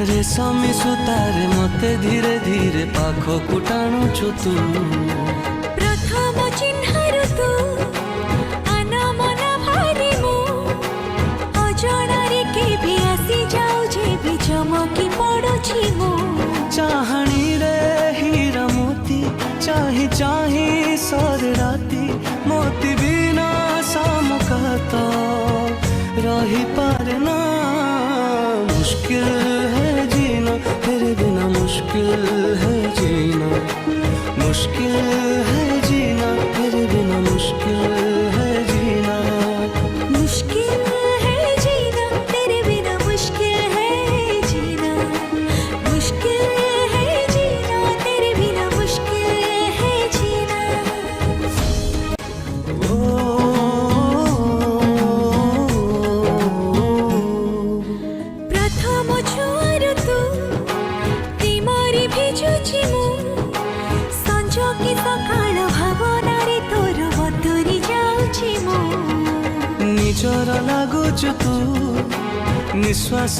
रेशमी सुतारे मते धीरे धीरे पाखकु टाणुछु तू। प्रथम चिन्हरु तू अनमना भारी मु अजणारे केबे आसी जाऊ जेबे चमकी पड़ुछि मु। चाहणी रे हीरा मोती चाही चाही सर राती मोती बिना सामुका तो रही पारे ना। मुश्किल है जीना तेरे बिना, मुश्किल है जीना, मुश्किल है जीना तेरे बिना, मुश्किल है जीना। मुश्किल है जीना तेरे बिना, मुश्किल है जीना, मुश्किल है जीना तेरे बिना, मुश्किल है जीना। प्रथम छुआरु तू तिमरी भिजुछि मु संज कि सकाळ भावना रे तोर बतुरी जाउछि मु। निजर लागुछु तू निश्वास